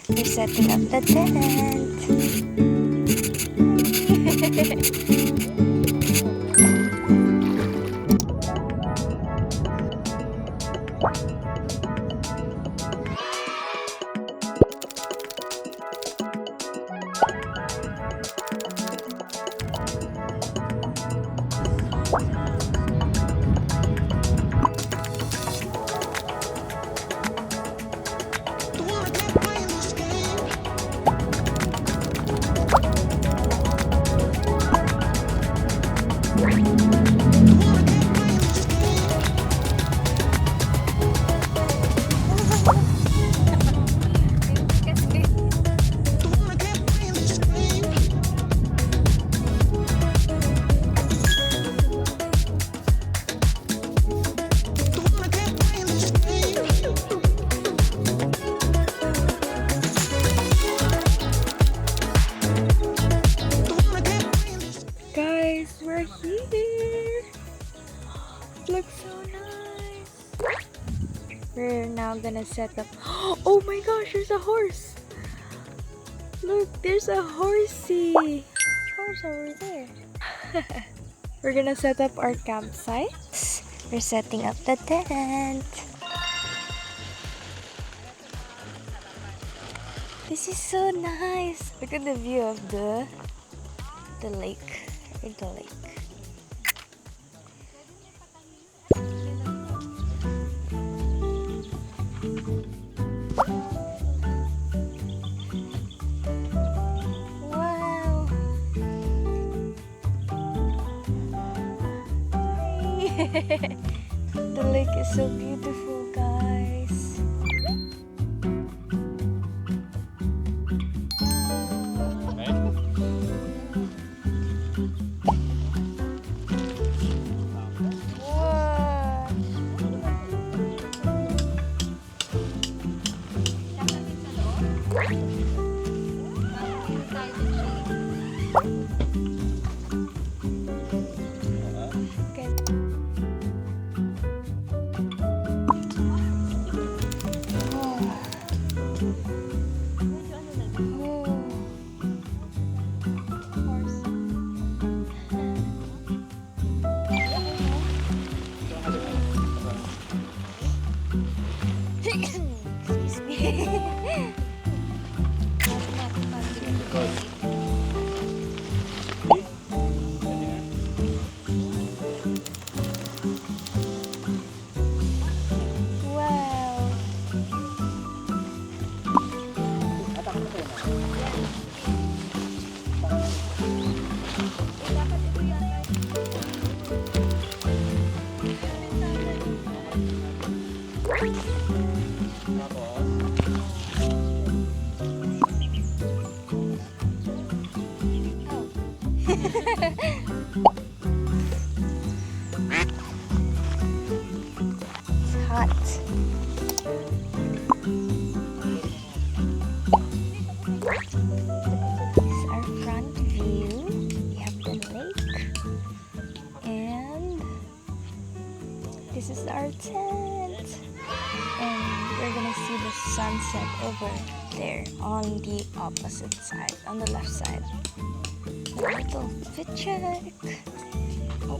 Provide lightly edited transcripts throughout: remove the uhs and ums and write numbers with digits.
We're setting up the tent. Guys, we're here. Looks so nice. We're now gonna set up. Oh my gosh, there's a horse. Look, there's a horsey. Horse over there. We're gonna set up our campsite. We're setting up the tent. This is so nice. Look at the view of the lake. The lake. Wow. The lake is so beautiful, guys. Excuse me. Wow. It's hot. This is our front view. We have the lake. And this is our tent. And we're gonna see the sunset over there on the opposite side, on the left side. A little fit check. Oh.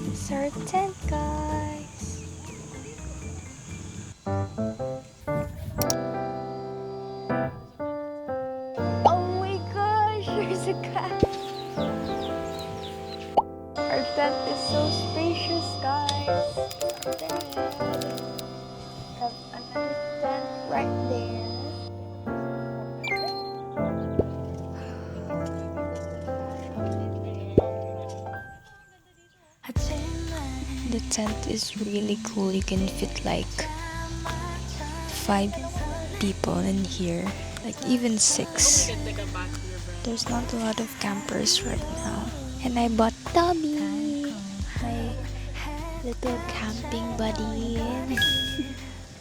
It's our tent, guys. Oh my gosh, there's a cat. Our tent is so spacious, guys. Have another tent right there. The tent is really cool. You can fit like 5 people in here, like even 6. There's not a lot of campers right now. And I bought Tommy, my little camping buddy.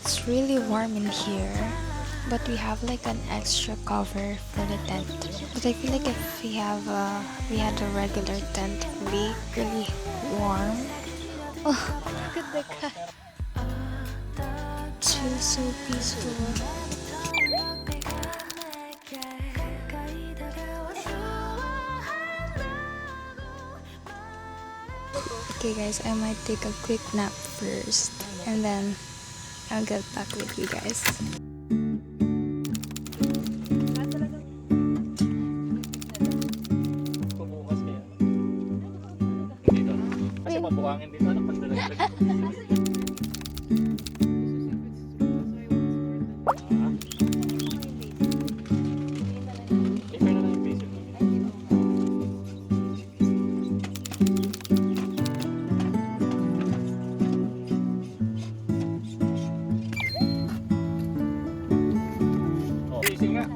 It's really warm in here, but we have like an extra cover for the tent. But I feel like if we had a regular tent, it would be really warm. Oh, look at the cat. It's feels so peaceful. Okay guys, I might take a quick nap first and then I'll get back with you guys. Kasi mabuhangin dito,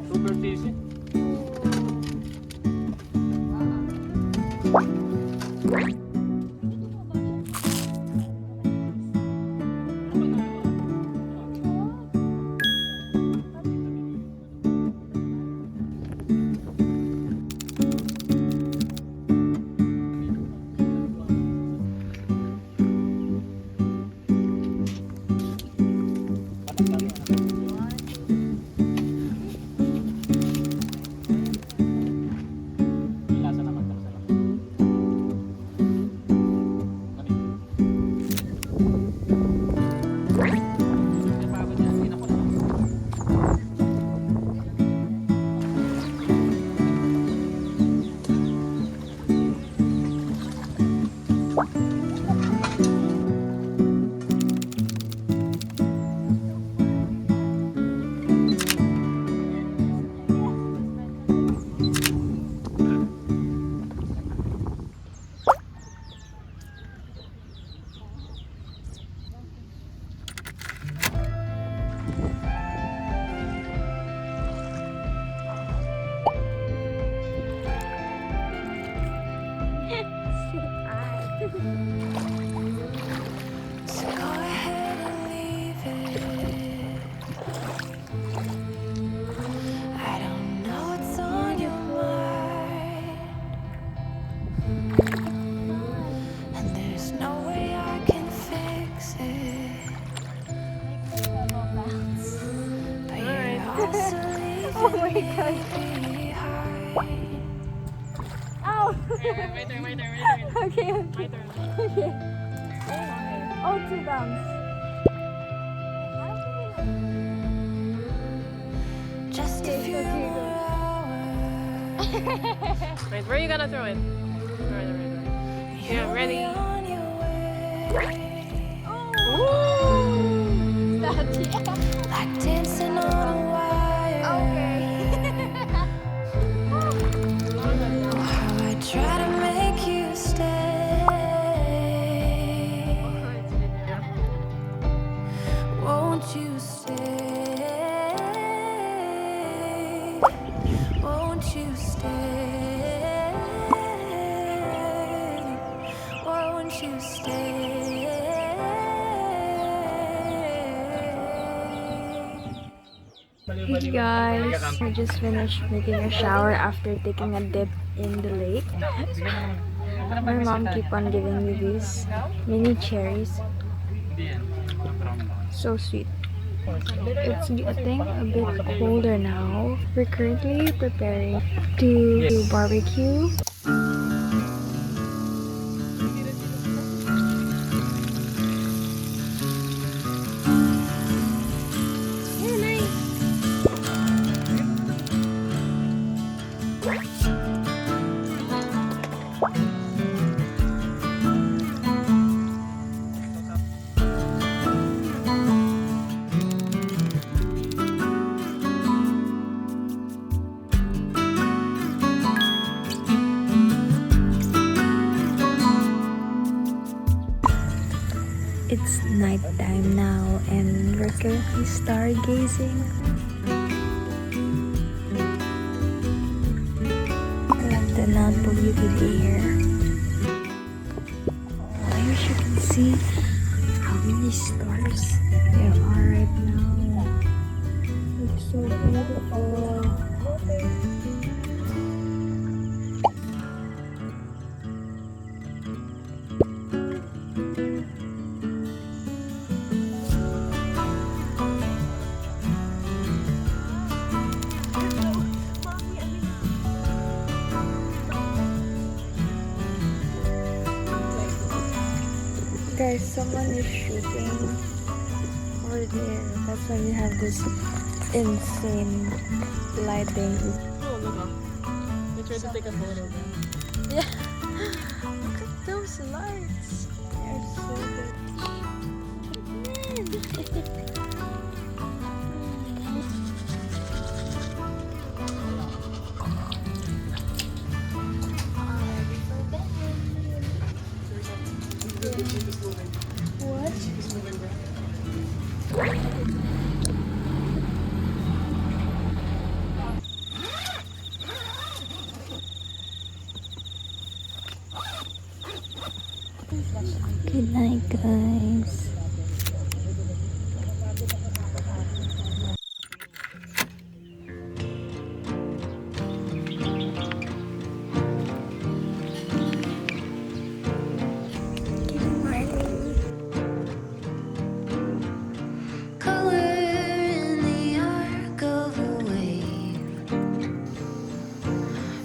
super easy. Oh my god. Ow! My turn. Okay. My turn. Okay. Oh, 2 bounce. Just a few more hours. Wait, where are you gonna throw it? Right. Yeah, ready. On your way. Oh! That, Like dancing on a wire. Oh, how I try to make you stay. Won't you stay? Won't you stay? Won't you stay? Hey guys, I just finished making a shower after taking a dip in the lake. My mom keep on giving me these mini cherries. So sweet. It's getting a bit colder now. We're currently preparing to do barbecue. It's nighttime now and we're currently stargazing. I like the not polluted air. I wish you can see how many stars there are right right now. It's so beautiful. Guys, someone is shooting over there. That's why we have this insane lighting. Oh, look up. They tried to take a photo of them. Yeah, look at those lights. They're so good. What? Good night, guys. Good morning. Color in the arc of a wave,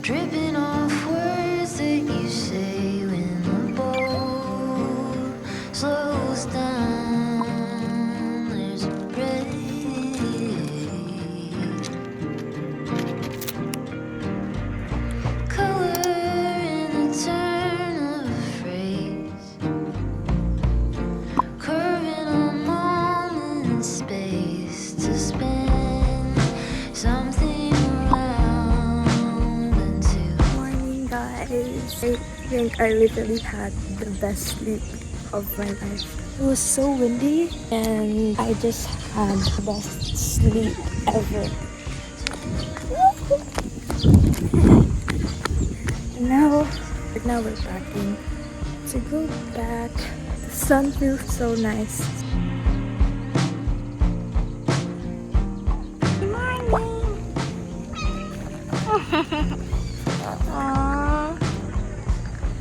dripping off words that you say when the boat slows down. There's a break. Color in the turn of a phrase, curving a moment in space to spin something around into. Morning, guys. I think I literally had the best sleep of my life. It was so windy, and I just had the best sleep ever. now we're packing to go back. The sun feels so nice. Good morning. Aww.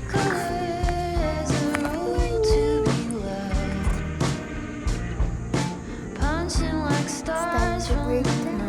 Colors a road to be loved, punching like stars Time to from break the down.